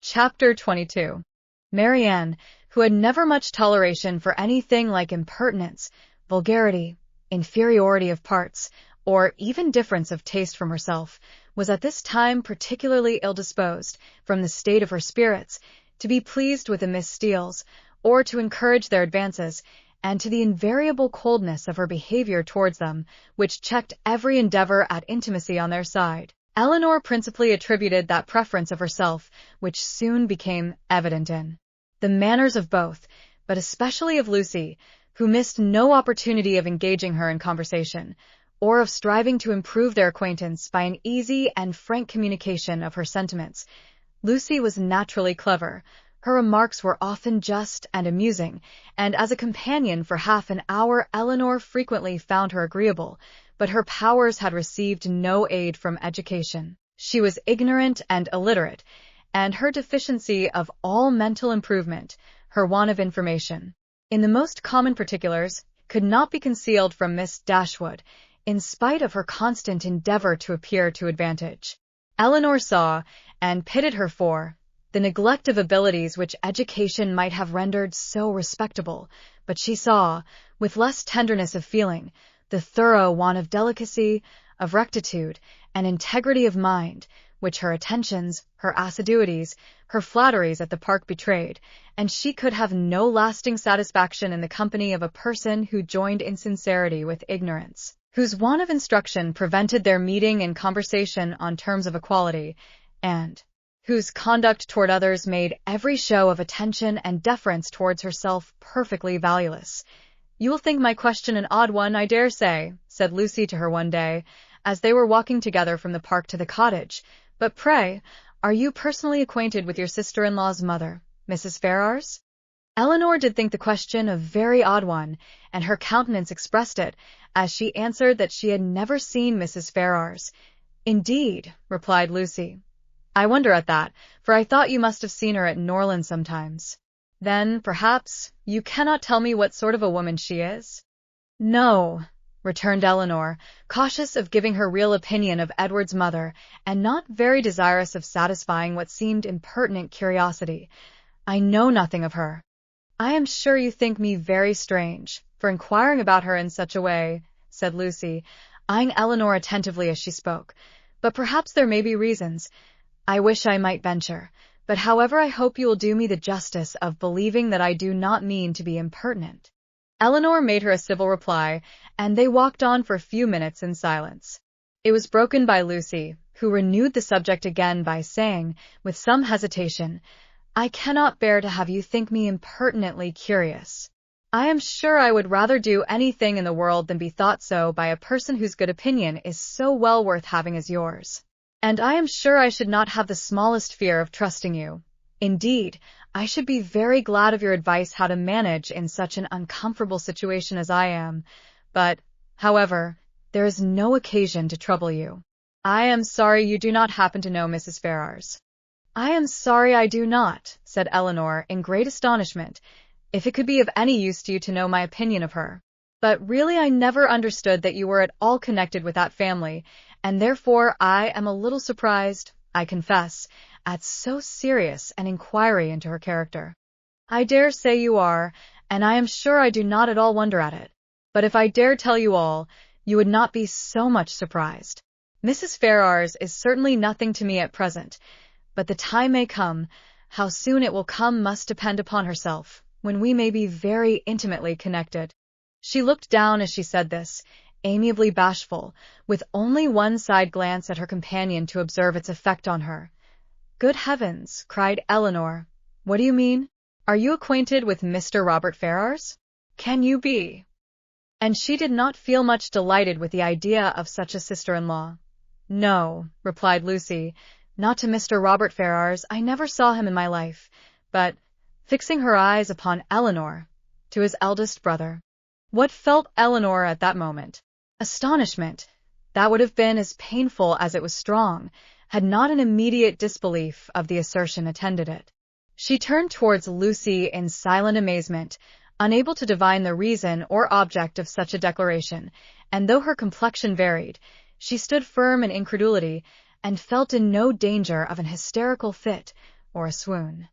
Chapter 22. Marianne, who had never much toleration for anything like impertinence, vulgarity, inferiority of parts, or even difference of taste from herself, was at this time particularly ill-disposed, from the state of her spirits, to be pleased with the Miss Steeles, or to encourage their advances, and to the invariable coldness of her behavior towards them, which checked every endeavor at intimacy on their side. Elinor principally attributed that preference of herself, which soon became evident in the manners of both, but especially of Lucy, who missed no opportunity of engaging her in conversation, or of striving to improve their acquaintance by an easy and frank communication of her sentiments. Lucy was naturally clever. Her remarks were often just and amusing, and as a companion for half an hour Elinor frequently found her agreeable, but her powers had received no aid from education. She was ignorant and illiterate, and her deficiency of all mental improvement, her want of information, in the most common particulars, could not be concealed from Miss Dashwood, in spite of her constant endeavor to appear to advantage. Elinor saw, and pitied her for, the neglect of abilities which education might have rendered so respectable, but she saw, with less tenderness of feeling, the thorough want of delicacy, of rectitude, and integrity of mind, which her attentions, her assiduities, her flatteries at the park betrayed, and she could have no lasting satisfaction in the company of a person who joined insincerity with ignorance, whose want of instruction prevented their meeting in conversation on terms of equality, and whose conduct toward others made every show of attention and deference towards herself perfectly valueless. "You will think my question an odd one, I dare say," said Lucy to her one day, as they were walking together from the park to the cottage, "but pray, are you personally acquainted with your sister-in-law's mother, Mrs. Ferrars?" Elinor did think the question a very odd one, and her countenance expressed it, as she answered that she had never seen Mrs. Ferrars. "Indeed," replied Lucy. "I wonder at that, for I thought you must have seen her at Norland sometimes. Then, perhaps, you cannot tell me what sort of a woman she is?" "No," returned Elinor, cautious of giving her real opinion of Edward's mother, and not very desirous of satisfying what seemed impertinent curiosity. "I know nothing of her." "I am sure you think me very strange, for inquiring about her in such a way," said Lucy, eyeing Elinor attentively as she spoke, "but perhaps there may be reasons. I wish I might venture, but however I hope you will do me the justice of believing that I do not mean to be impertinent." Elinor made her a civil reply, and they walked on for a few minutes in silence. It was broken by Lucy, who renewed the subject again by saying, with some hesitation, "I cannot bear to have you think me impertinently curious. I am sure I would rather do anything in the world than be thought so by a person whose good opinion is so well worth having as yours. And I am sure I should not have the smallest fear of trusting you. Indeed, I should be very glad of your advice how to manage in such an uncomfortable situation as I am. But, however, there is no occasion to trouble you. I am sorry you do not happen to know Mrs. Ferrars." "I am sorry I do not," said Elinor, in great astonishment, "if it could be of any use to you to know my opinion of her. But really I never understood that you were at all connected with that family, and therefore I am a little surprised, I confess, at so serious an inquiry into her character." "I dare say you are, and I am sure I do not at all wonder at it. But if I dared tell you all, you would not be so much surprised. Mrs. Ferrars is certainly nothing to me at present, but the time may come, how soon it will come must depend upon herself, when we may be very intimately connected." She looked down as she said this, amiably bashful, with only one side glance at her companion to observe its effect on her. "Good heavens!" cried Elinor. "What do you mean? Are you acquainted with Mr. Robert Ferrars? Can you be?" And she did not feel much delighted with the idea of such a sister-in-law. "No," replied Lucy, "not to Mr. Robert Ferrars. I never saw him in my life, but," fixing her eyes upon Elinor, "to his eldest brother." What felt Elinor at that moment? Astonishment. That would have been as painful as it was strong, had not an immediate disbelief of the assertion attended it. She turned towards Lucy in silent amazement, unable to divine the reason or object of such a declaration, and though her complexion varied, she stood firm in incredulity, and felt in no danger of an hysterical fit, or a swoon.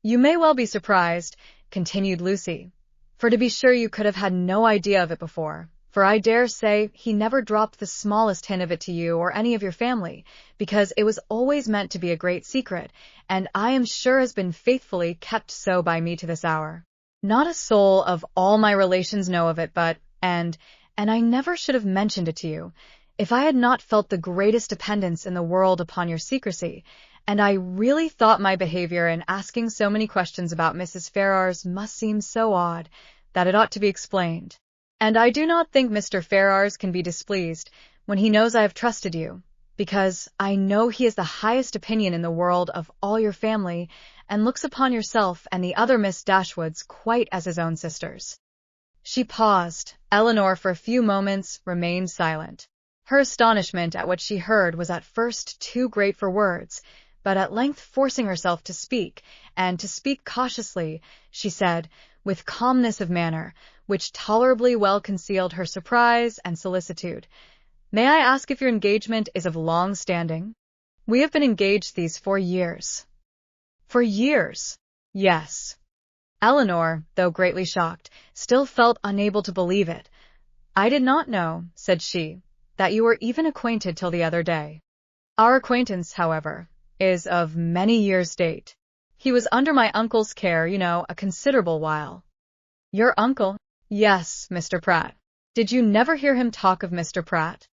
You may well be surprised, continued Lucy, for to be sure you could have had no idea of it before, for I dare say he never dropped the smallest hint of it to you or any of your family, because it was always meant to be a great secret, and I am sure has been faithfully kept so by me to this hour. Not a soul of all my relations know of it, and I never should have mentioned it to you, if I had not felt the greatest dependence in the world upon your secrecy, and I really thought my behavior in asking so many questions about Mrs. Ferrars must seem so odd, that it ought to be explained. And I do not think Mr. Ferrars can be displeased when he knows I have trusted you, because I know he has the highest opinion in the world of all your family, and looks upon yourself and the other Miss Dashwoods quite as his own sisters. She paused. Elinor, for a few moments, remained silent. Her astonishment at what she heard was at first too great for words, but at length forcing herself to speak, and to speak cautiously, she said, with calmness of manner, which tolerably well concealed her surprise and solicitude, "May I ask if your engagement is of long standing?" "We have been engaged these 4 years." "For years?" "Yes." Elinor, though greatly shocked, still felt unable to believe it. "I did not know," said she, "that you were even acquainted till the other day." "Our acquaintance, however, is of many years' date. He was under my uncle's care, you know, a considerable while." "Your uncle?" "Yes, Mr. Pratt. Did you never hear him talk of Mr. Pratt?"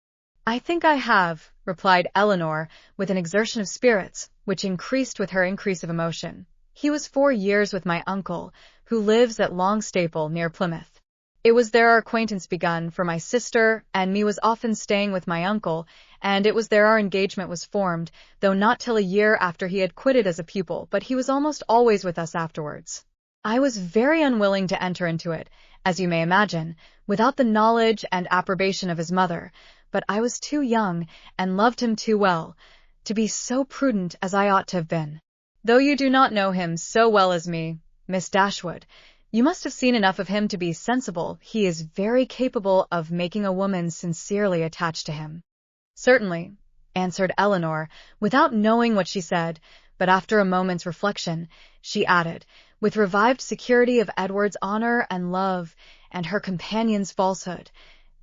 "I think I have," replied Elinor, with an exertion of spirits, which increased with her increase of emotion. "He was 4 years with my uncle, who lives at Longstaple, near Plymouth. It was there our acquaintance begun, for my sister and me was often staying with my uncle, and it was there our engagement was formed, though not till a year after he had quitted as a pupil, but he was almost always with us afterwards. I was very unwilling to enter into it, as you may imagine, without the knowledge and approbation of his mother, but I was too young, and loved him too well, to be so prudent as I ought to have been. Though you do not know him so well as me, Miss Dashwood, you must have seen enough of him to be sensible he is very capable of making a woman sincerely attached to him." "Certainly," answered Elinor, without knowing what she said, but after a moment's reflection, she added, with revived security of Edward's honor and love, and her companion's falsehood,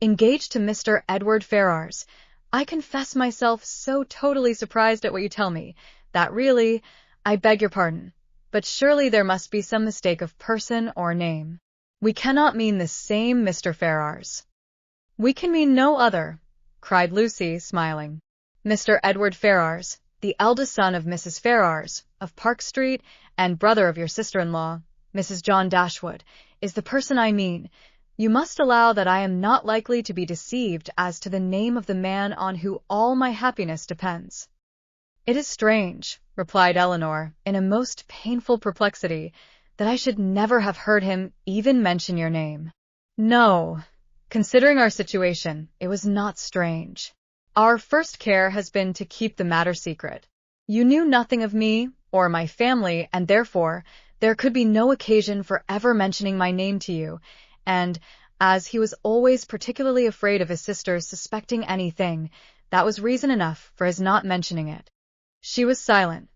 "engaged to Mr. Edward Ferrars. I confess myself so totally surprised at what you tell me, that really, I beg your pardon, but surely there must be some mistake of person or name. We cannot mean the same Mr. Ferrars." "We can mean no other," cried Lucy, smiling. "Mr. Edward Ferrars, the eldest son of Mrs. Ferrars, of Park Street, and brother of your sister-in-law, Mrs. John Dashwood, is the person I mean. You must allow that I am not likely to be deceived as to the name of the man on whom all my happiness depends." "It is strange," replied Elinor, in a most painful perplexity, "that I should never have heard him even mention your name." "No, considering our situation, it was not strange. Our first care has been to keep the matter secret. You knew nothing of me or my family, and therefore there could be no occasion for ever mentioning my name to you, and as he was always particularly afraid of his sisters suspecting anything, that was reason enough for his not mentioning it." She was silent.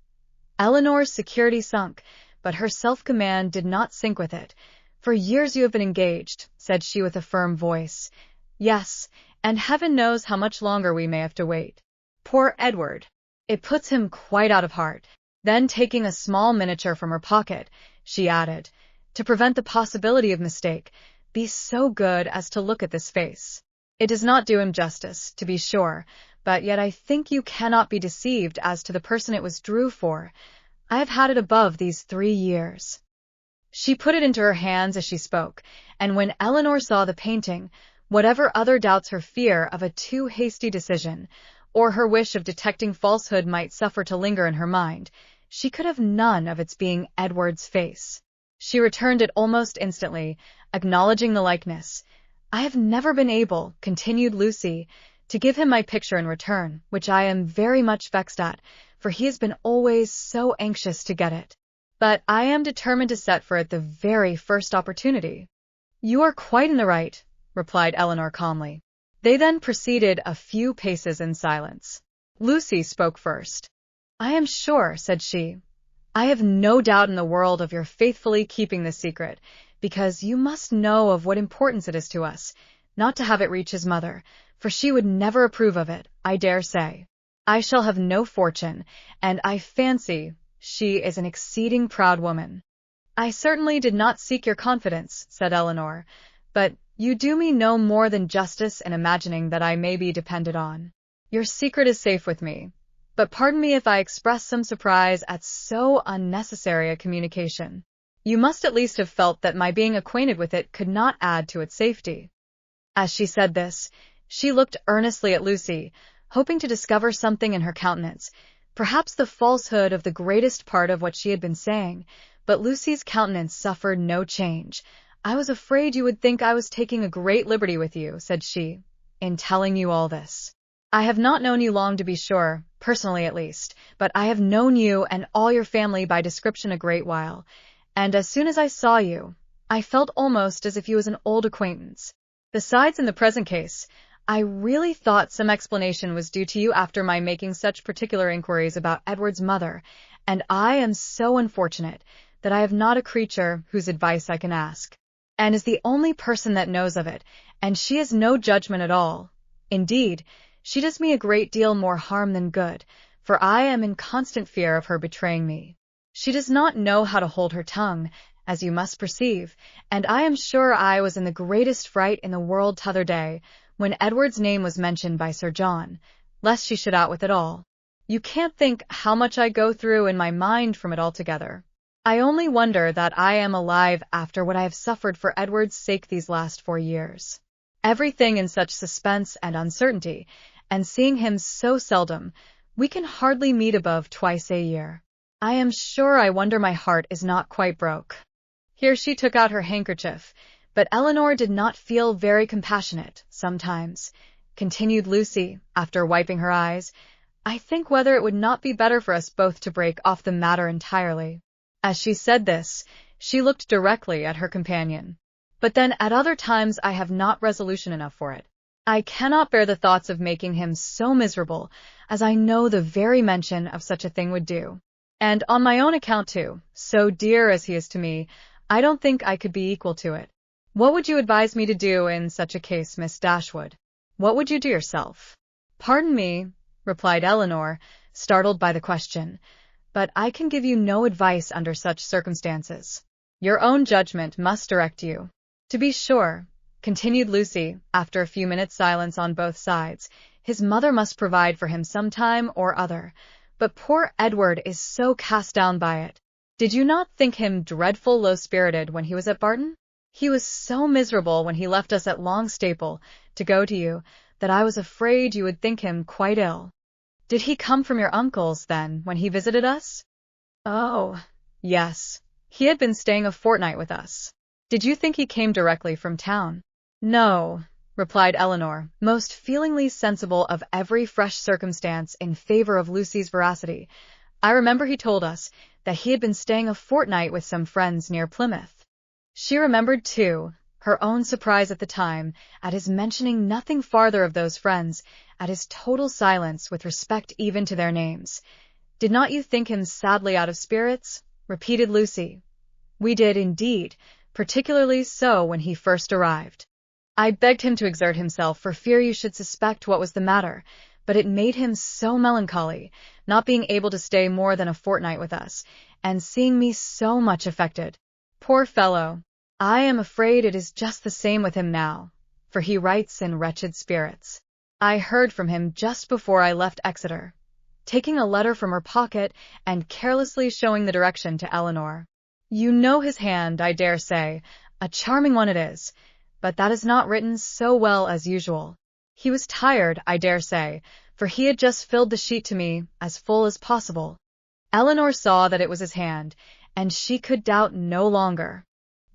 Elinor's security sunk, but her self-command did not sink with it. "For years you have been engaged," said she with a firm voice. "Yes, and heaven knows how much longer we may have to wait. Poor Edward! It puts him quite out of heart." Then, taking a small miniature from her pocket, she added, "To prevent the possibility of mistake, be so good as to look at this face. It does not do him justice, to be sure, but yet I think you cannot be deceived as to the person it was drew for. I have had it above these 3 years." She put it into her hands as she spoke, and when Elinor saw the painting, whatever other doubts her fear of a too hasty decision, or her wish of detecting falsehood might suffer to linger in her mind, she could have none of its being Edward's face. She returned it almost instantly, acknowledging the likeness. "I have never been able," continued Lucy, "to give him my picture in return, which I am very much vexed at, for he has been always so anxious to get it. But I am determined to set for it the very first opportunity." "You are quite in the right," replied Elinor calmly. They then proceeded a few paces in silence. Lucy spoke first. "I am sure," said she, I have no doubt in the world of your faithfully keeping this secret, because you must know of what importance it is to us, not to have it reach his mother, for she would never approve of it, I dare say. I shall have no fortune, and I fancy she is an exceeding proud woman. I certainly did not seek your confidence, said Elinor, but you do me no more than justice in imagining that I may be depended on. Your secret is safe with me, but pardon me if I express some surprise at so unnecessary a communication. You must at least have felt that my being acquainted with it could not add to its safety. As she said this, she looked earnestly at Lucy, hoping to discover something in her countenance, perhaps the falsehood of the greatest part of what she had been saying, but Lucy's countenance suffered no change. I was afraid you would think I was taking a great liberty with you, said she, in telling you all this. I have not known you long, to be sure, personally at least, but I have known you and all your family by description a great while, and as soon as I saw you, I felt almost as if you was an old acquaintance. Besides, in the present case, I really thought some explanation was due to you after my making such particular inquiries about Edward's mother, and I am so unfortunate that I have not a creature whose advice I can ask. Anne is the only person that knows of it, and she has no judgment at all. Indeed, she does me a great deal more harm than good, for I am in constant fear of her betraying me. She does not know how to hold her tongue, as you must perceive, and I am sure I was in the greatest fright in the world t'other day, when Edward's name was mentioned by Sir John, lest she should out with it all. You can't think how much I go through in my mind from it altogether. I only wonder that I am alive after what I have suffered for Edward's sake these last 4 years. Everything in such suspense and uncertainty, and seeing him so seldom, we can hardly meet above twice a year. I am sure I wonder my heart is not quite broke. Here she took out her handkerchief, but Elinor did not feel very compassionate, sometimes, continued Lucy, after wiping her eyes. I think whether it would not be better for us both to break off the matter entirely. As she said this, she looked directly at her companion. But then at other times I have not resolution enough for it. I cannot bear the thoughts of making him so miserable, as I know the very mention of such a thing would do. And on my own account too, so dear as he is to me, I don't think I could be equal to it. What would you advise me to do in such a case, Miss Dashwood? What would you do yourself? Pardon me, replied Elinor, startled by the question, but I can give you no advice under such circumstances. Your own judgment must direct you. To be sure, continued Lucy, after a few minutes' silence on both sides, his mother must provide for him some time or other, but poor Edward is so cast down by it. Did you not think him dreadful low-spirited when he was at Barton? He was so miserable when he left us at Longstaple to go to you, that I was afraid you would think him quite ill. Did he come from your uncle's, then, when he visited us? Oh, yes. He had been staying a fortnight with us. Did you think he came directly from town? No, replied Elinor, most feelingly sensible of every fresh circumstance in favor of Lucy's veracity. I remember he told us that he had been staying a fortnight with some friends near Plymouth. She remembered, too, her own surprise at the time, at his mentioning nothing farther of those friends, at his total silence with respect even to their names. Did not you think him sadly out of spirits? Repeated Lucy. We did, indeed, particularly so when he first arrived. I begged him to exert himself for fear you should suspect what was the matter, but it made him so melancholy, not being able to stay more than a fortnight with us, and seeing me so much affected. Poor fellow! I am afraid it is just the same with him now, for he writes in wretched spirits. I heard from him just before I left Exeter, taking a letter from her pocket and carelessly showing the direction to Elinor. You know his hand, I dare say, a charming one it is, but that is not written so well as usual. He was tired, I dare say, for he had just filled the sheet to me as full as possible. Elinor saw that it was his hand, and she could doubt no longer.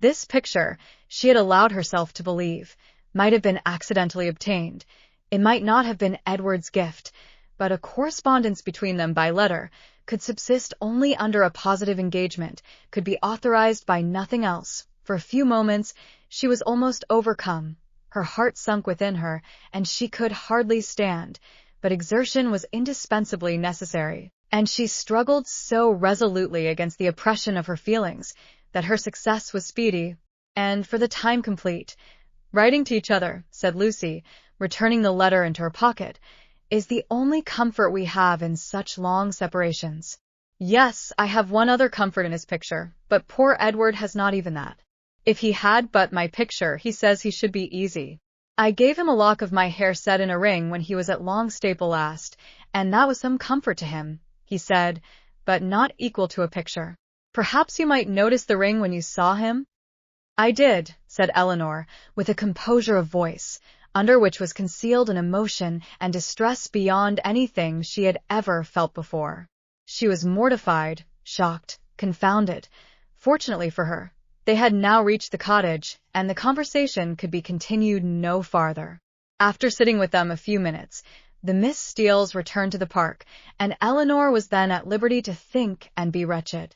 This picture, she had allowed herself to believe, might have been accidentally obtained. It might not have been Edward's gift, but a correspondence between them by letter could subsist only under a positive engagement, could be authorized by nothing else. For a few moments she was almost overcome. Her heart sunk within her, and she could hardly stand, but exertion was indispensably necessary. and she struggled so resolutely against the oppression of her feelings that her success was speedy, and for the time complete. "Writing to each other," said Lucy, returning the letter into her pocket, "is the only comfort we have in such long separations. Yes, I have one other comfort in his picture, but poor Edward has not even that. If he had but my picture, he says he should be easy. I gave him a lock of my hair set in a ring when he was at Longstaple last, and that was some comfort to him, he said, but not equal to a picture. Perhaps you might notice the ring when you saw him?" "I did," said Elinor, with a composure of voice, under which was concealed an emotion and distress beyond anything she had ever felt before. She was mortified, shocked, confounded. Fortunately for her, they had now reached the cottage, and the conversation could be continued no farther. After sitting with them a few minutes, the Miss Steeles returned to the park, and Elinor was then at liberty to think and be wretched.